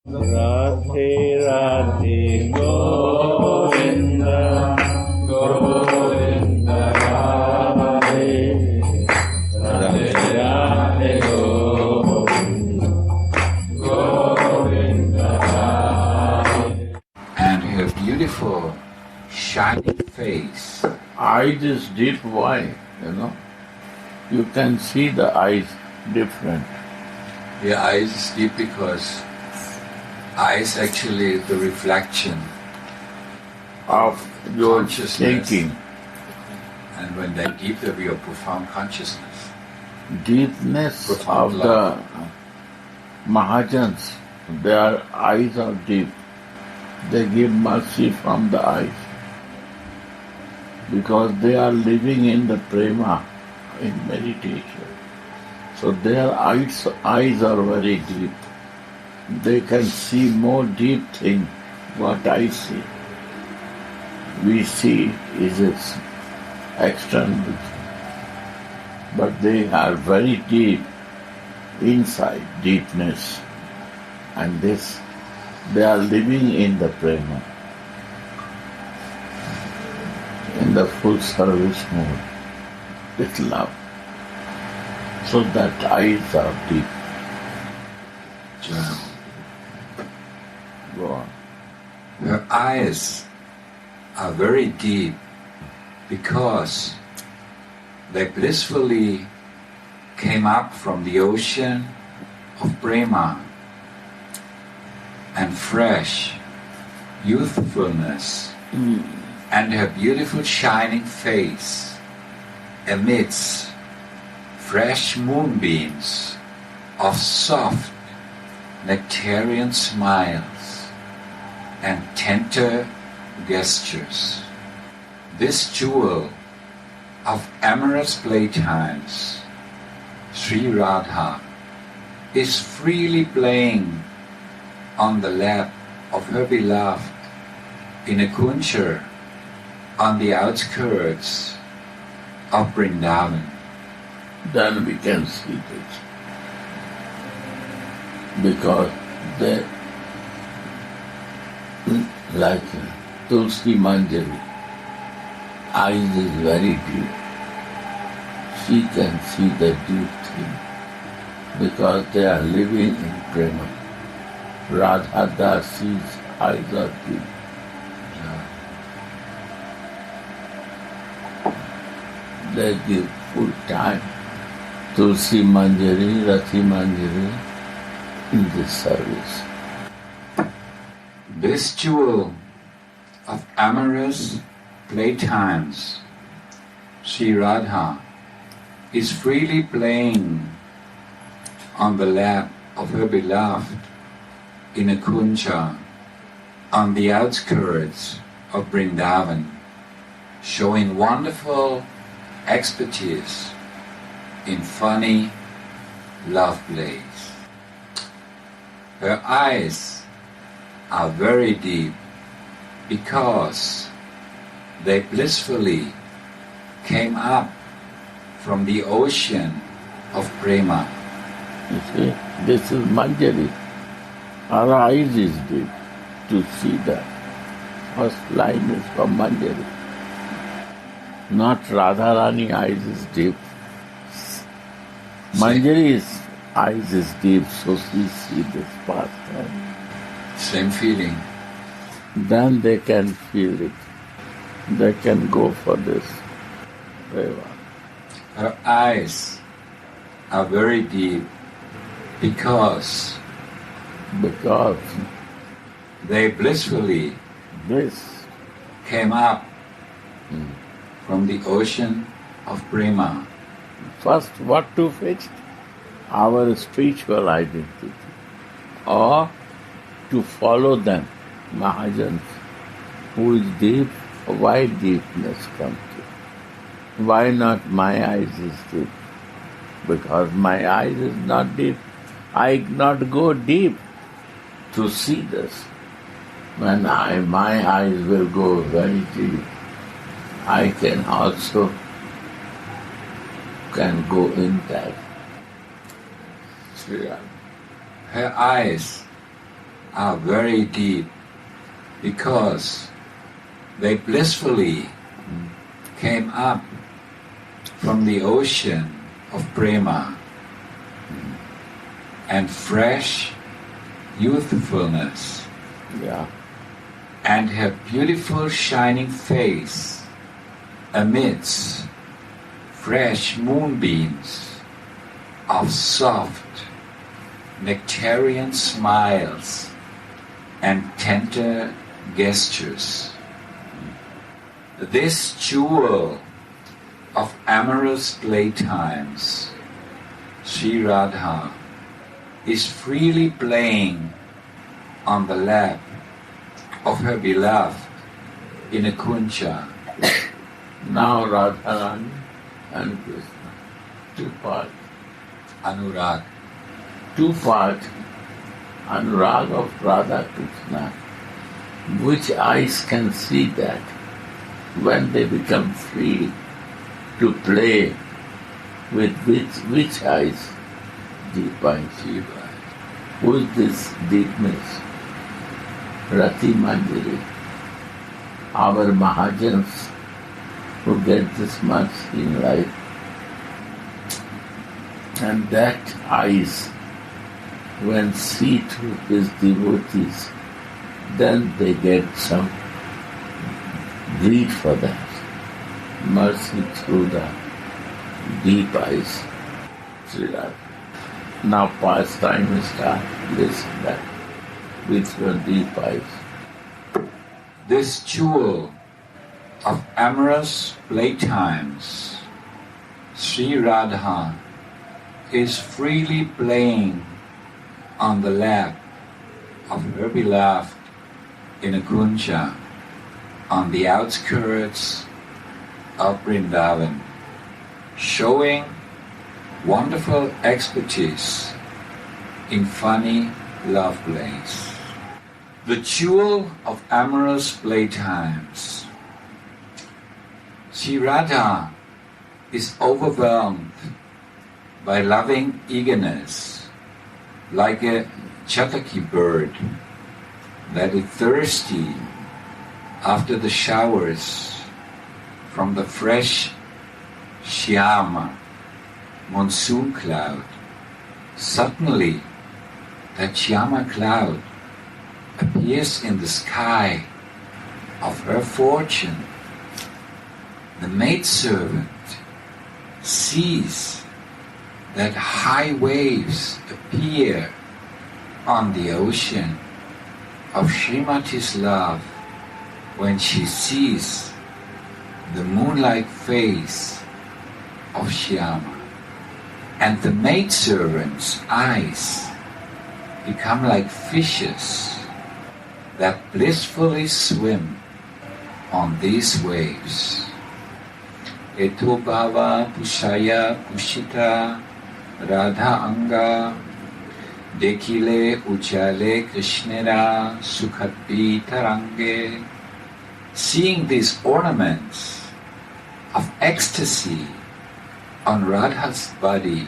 Radhe Radhe Govinda Govinda Radhe Radhe Radhe Govinda Govinda Radhe. And her beautiful shining face. Eyes is deep white, You can see the eyes different. The eyes is deep because eyes actually the reflection Of your consciousness. thinking. And when they're deep, they'll be a profound consciousness. Deepness Profound of love. the Mahajans, their eyes are deep. They give mercy from the eyes. Because they are living in the prema, in meditation. So their eyes are very deep. They can see more deep thing what I see. We see is its external, but they are very deep inside, deepness. And this, they are living in the prema, in the full service mode, with love. So that eyes are deep. Journal. Go on. Her eyes are very deep because they blissfully came up from the ocean of prema and fresh youthfulness, and her beautiful shining face emits fresh moonbeams of soft nectarian smiles and tender gestures. This jewel of amorous playtimes, Sri Radha, is freely playing on the lap of her beloved in a kunja on the outskirts of Vrindavan. Then we can see this. Because they, like Tulsi Manjari, eyes is very deep. She can see the deep thing because they are living in prema. Radha Dasi's eyes are deep. They give full time. Tulsi Manjari, Rati Manjari in this service. This jewel of amorous playtimes, Sri Radha, is freely playing on the lap of her beloved in a kunja on the outskirts of Vrindavan, showing wonderful expertise in funny love plays. Her eyes are very deep because they blissfully came up from the ocean of prema. You see, this is Manjari. Our eyes is deep to see that. First line is from Manjari. Not Radharani eyes is deep. Manjari's eyes is deep, so she see this pastime. Same feeling. Then they can feel it. They can go for this. Seva. Her eyes are very deep because they blissfully this came up from the ocean of prema. first what to fix? Our spiritual identity. Or to follow them, Mahajans, who is deep, why deepness comes to? Why not my eyes is deep? Because my eyes is not deep. I not go deep to see this. When my eyes will go very deep, I can also can go in that. Her eyes are very deep because they blissfully came up from the ocean of prema and fresh youthfulness, Yeah. and her beautiful shining face amidst fresh moonbeams of soft nectarian smiles and tender gestures. This jewel of amorous playtimes, Sri Radha, is freely playing on the lap of her beloved in a kunja. Now Radharani and Krishna, two parts. Anurag. Two parts. Anurag of Radha Krishna, which eyes can see that when they become free to play with which eyes? Deep eyes. Who is this deepness? Rati Manjari. Our Mahajans who get this much in life. And that eyes, when see through his devotees, then they get some greed for that. Mercy through the deep eyes. Sri Radha. Now pastime is started. Listen that with your deep eyes. This jewel of amorous playtimes, Sri Radha, is freely playing on the lap of her beloved in a kunja on the outskirts of Vrindavan, showing wonderful expertise in funny love plays. The jewel of amorous playtimes. Sri Radha is overwhelmed by loving eagerness, like a chataki bird that is thirsty after the showers from the fresh shyama monsoon cloud. Suddenly, that shyama cloud appears in the sky of her fortune. The maidservant sees that high waves appear on the ocean of Srimati's love when she sees the moonlight face of Shyama. And the maidservant's eyes become like fishes that blissfully swim on these waves. Eto bhava pushaya pushita Radha anga dekile uchale krishnera sukhatpi tarange. Seeing these ornaments of ecstasy on Radha's body,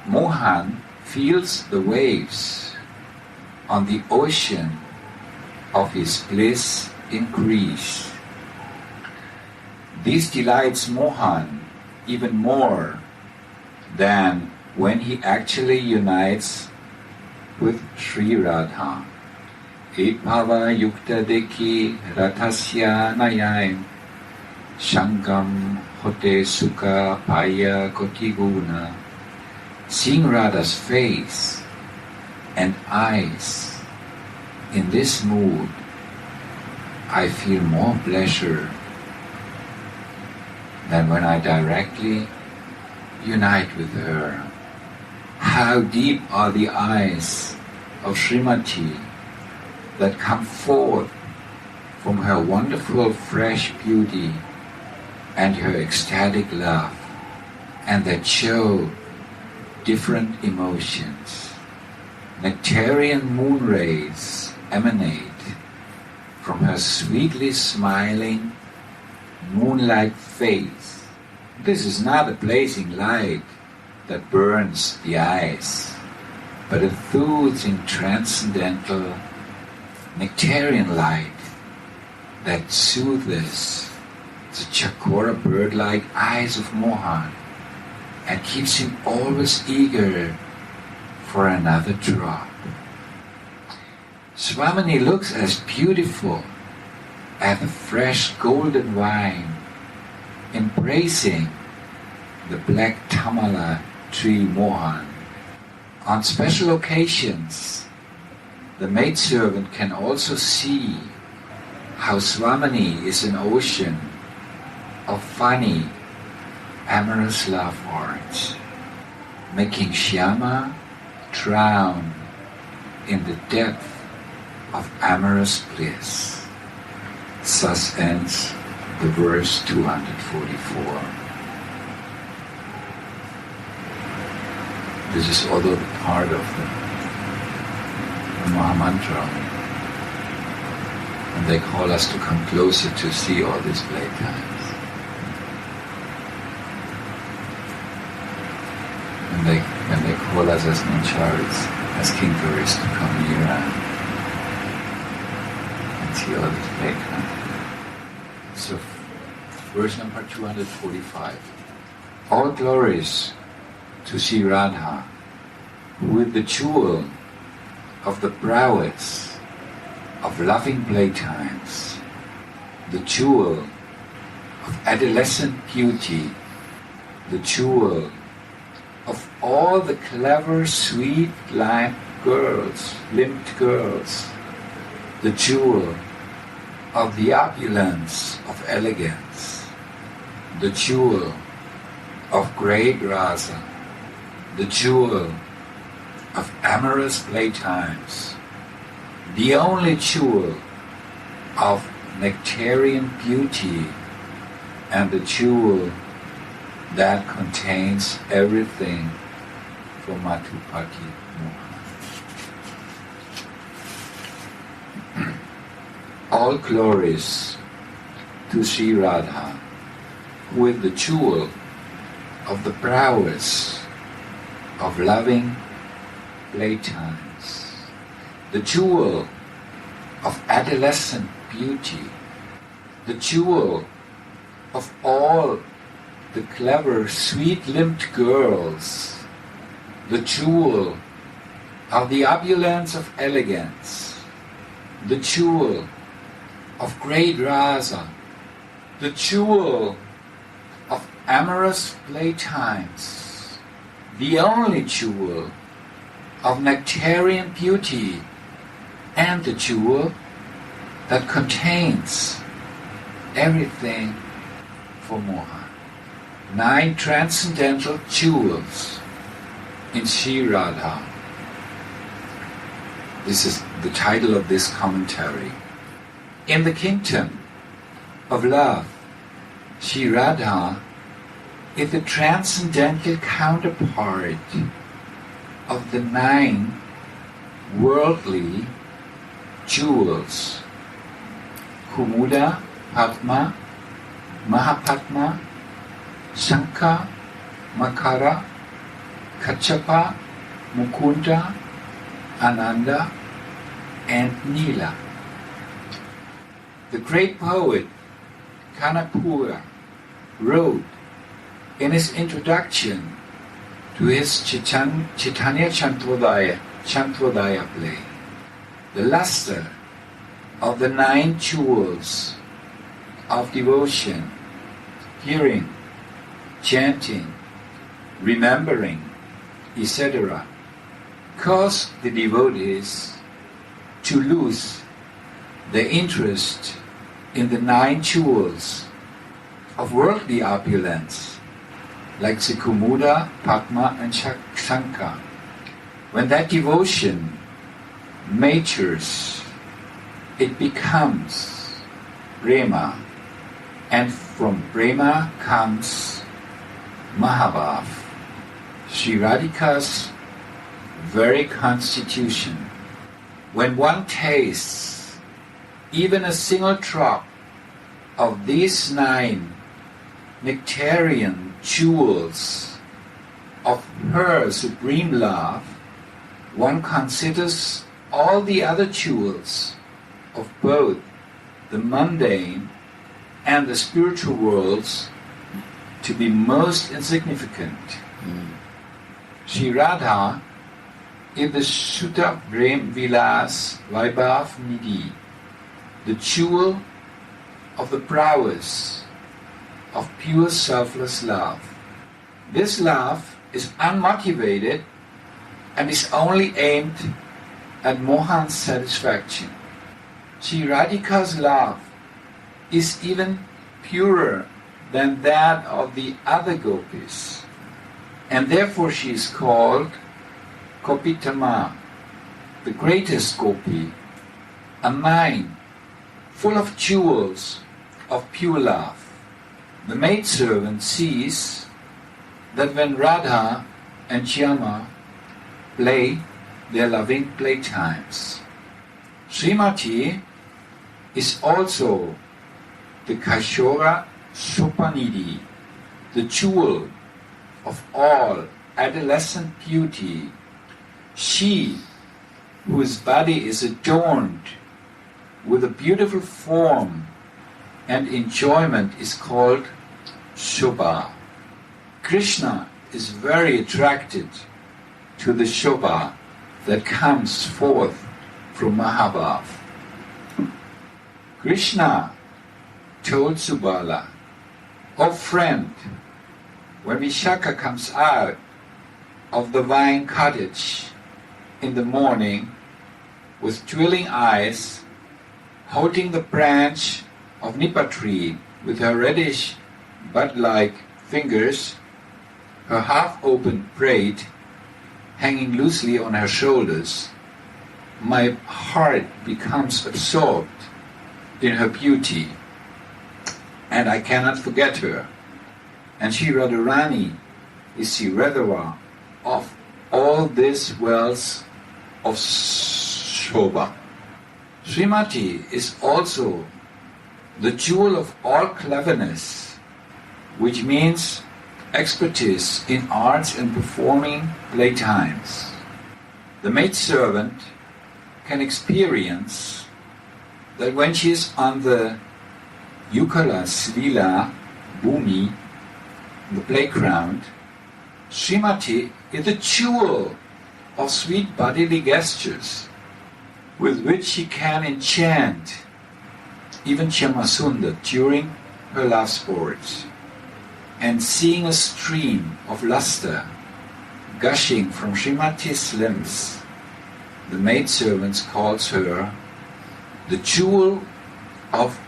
Mohan feels the waves on the ocean of his bliss increase. This delights Mohan even more than when he actually unites with Sri Radha. Bhava yukta deki rathasya nayayam shankam hote sukha paya kotiguna. Seeing Radha's face and eyes in this mood, I feel more pleasure than when I directly unite with her. How deep are the eyes of Srimati that come forth from her wonderful fresh beauty and her ecstatic love, and that show different emotions. Nectarian moon rays emanate from her sweetly smiling moonlight face. This is not a blazing light that burns the eyes, but enthused in transcendental nectarian light that soothes the chakora bird-like eyes of Mohan and keeps him always eager for another drop. Swamini looks as beautiful as the fresh golden wine embracing the black tamala tree Mohan. On special occasions, the maidservant can also see how Swamini is an ocean of funny, amorous love words, making Shyama drown in the depth of amorous bliss. Thus ends the verse 244. This is also part of the Mahamantra. And they call us to come closer to see all these playtimes. And when they call us as mancharis, as kinkaris, to come here and see all these playtimes. So, verse number 245. All glories to see Radha, with the jewel of the prowess of loving playtimes, the jewel of adolescent beauty, the jewel of all the clever, sweet, limped girls, the jewel of the opulence of elegance, the jewel of great Rasa, the jewel of amorous playtimes, the only jewel of nectarian beauty, and the jewel that contains everything for Madhupati Mohan. All glories to Sri Radha, with the jewel of the prowess of loving playtimes, the jewel of adolescent beauty, the jewel of all the clever, sweet-limbed girls, the jewel of the opulence of elegance, the jewel of great Rasa, the jewel of amorous playtimes, the only jewel of nectarian beauty, and the jewel that contains everything for Mohan. 9 transcendental jewels in Sri Radha. This is the title of this commentary. In the kingdom of love, Sri Radha is the transcendental counterpart of the 9 worldly jewels: Kumuda, Padma, Mahapadma, Shankha, Makara, Kachapa, Mukunda, Ananda, and Nila. The great poet Kanapura wrote in his introduction to his Chaitanya Chandrodaya play, the luster of the 9 jewels of devotion: hearing, chanting, remembering, etc., cause the devotees to lose their interest in the 9 jewels of worldly opulence, like the Kumuda, Padma, and Shankha. When that devotion matures, it becomes prema, and from prema comes Mahabhav, Sri Radhika's very constitution. When one tastes even a single drop of these 9 nectarian jewels of her supreme love, one considers all the other jewels of both the mundane and the spiritual worlds to be most insignificant. Sri Radha is the Shuddha Prem Vilas Vaibhav Nidhi, the jewel of the prowess of pure selfless love. This love is unmotivated and is only aimed at Mohan's satisfaction. Sri Radhika's love is even purer than that of the other gopis, and therefore she is called Gopitama, the greatest gopi, a mine full of jewels of pure love. The maidservant sees that when Radha and Shyama play their loving playtimes, Srimati is also the Kashora Sudhanidhi, the jewel of all adolescent beauty. She, whose body is adorned with a beautiful form and enjoyment, is called Shobha. Krishna is very attracted to the Shobha that comes forth from Mahabhav. Krishna told Subala, "O friend, when Vishaka comes out of the vine cottage in the morning with twinkling eyes, holding the branch of Nipa tree with her reddish bud-like fingers, her half-opened braid hanging loosely on her shoulders, my heart becomes absorbed in her beauty, and I cannot forget her. And Sri Radharani is the reservoir of all these wells of Shobha. Srimati is also the jewel of all cleverness, which means expertise in arts and performing playtimes. The maidservant can experience that when she is on the Yukala Slila Bhumi, the playground, Srimati is the jewel of sweet bodily gestures with which she can enchant even Shyamasundar during her love sports. And seeing a stream of luster gushing from Srimati's limbs, the maidservant calls her the jewel of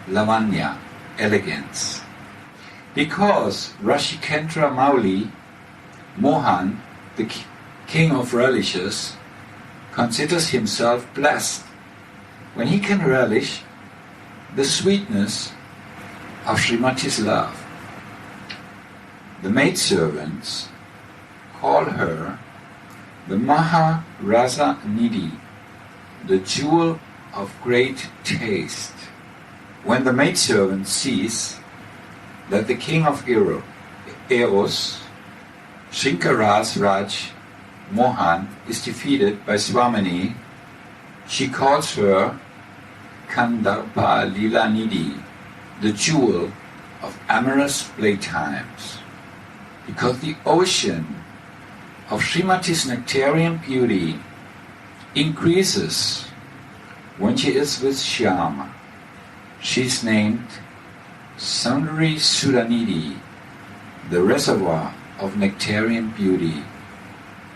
Lavanya, elegance. Because Rashikendra Mauli, Mohan, the king of relishes, considers himself blessed when he can relish the sweetness of Srimati's love. The maidservants call her the Maha Rasa Nidhi, the jewel of great taste. When the maidservant sees that the king of Eros, Shinkaras Raj Mohan, is defeated by Swamini, she calls her Kandarpa Lila Nidhi, the jewel of amorous playtimes. Because the ocean of Srimati's nectarian beauty increases when she is with Shyama. She is named Sundari Sudhanidhi, the reservoir of nectarian beauty.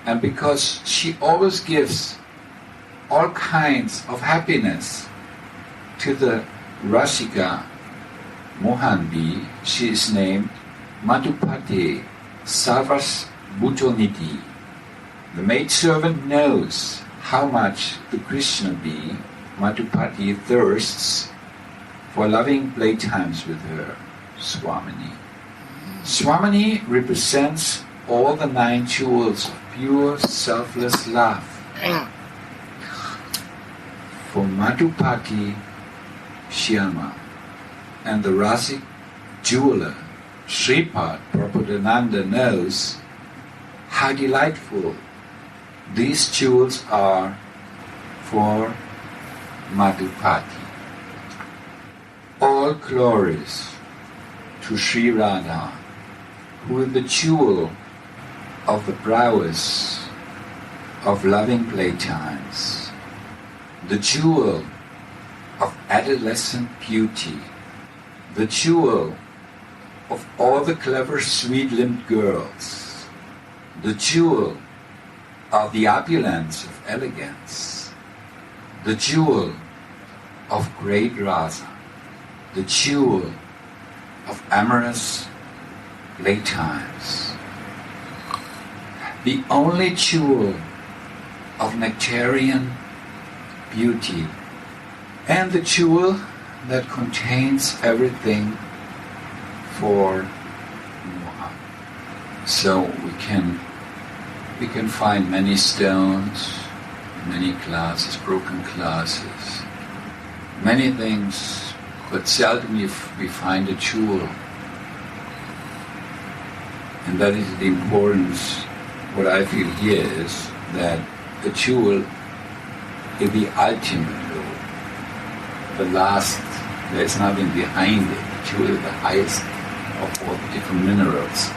And because she always gives all kinds of happiness to the Rasika Mohanbi, she is named Madhupati Savas Bhutonidhi. The maidservant knows how much the Krishna bee, Madhupati, thirsts for loving playtimes with her, Swamini. Swamini represents all the 9 jewels of pure, selfless love. For Madhupati, Shyama, and the Rasik jeweler, Sripad Prabodhananda, knows how delightful These jewels are for Madhupati. All glories to Sri Radha, who is the jewel of the prowess of loving playtimes, the jewel of adolescent beauty, the jewel of all the clever sweet-limbed girls, the jewel of the opulence of elegance, the jewel of great Rasa, the jewel of amorous playtimes, the only jewel of nectarian beauty, and the jewel that contains everything for Moha. So we can find many stones, many glasses, broken glasses, many things, but seldom we find a jewel. And that is the importance. What I feel here is that the jewel is the ultimate goal. The last, there's nothing behind it. The jewel is the highest of all the different minerals.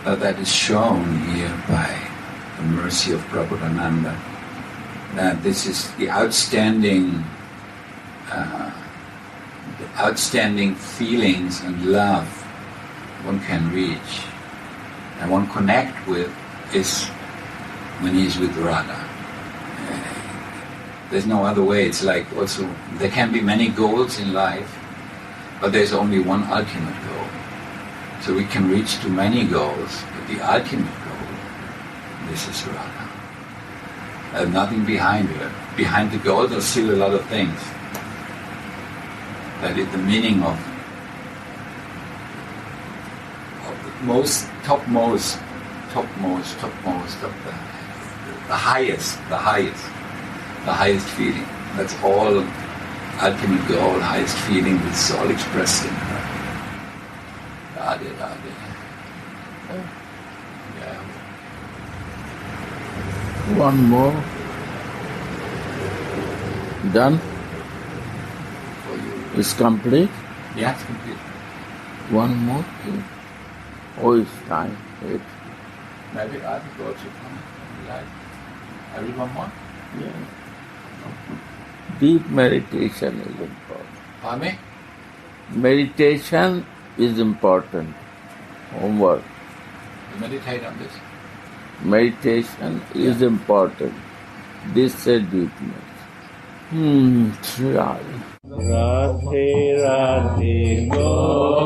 That is shown here by the mercy of Prabhupada. That this is the outstanding feelings and love one can reach and one connect with is when he's with Radha. There's no other way. It's like also, there can be many goals in life, but there's only one ultimate goal. So we can reach to many goals, but the ultimate goal, this is Radha. There's nothing behind it. Behind the goal, there's still a lot of things. That is the meaning of the highest feeling. That's all ultimate goal, highest feeling. It's all expressed in her. Radhe, Radhe. Yeah. One more. Done? For you. It's complete? Yeah, it's complete. One more thing. Oh, it's time. Wait. Maybe I will go to come. Like, I read one more? Yeah. Deep meditation is important. Pardon me? Meditation is important. Homework. You meditate on this. Meditation is important. This is deepness. Radhe. Radhe Radhe Go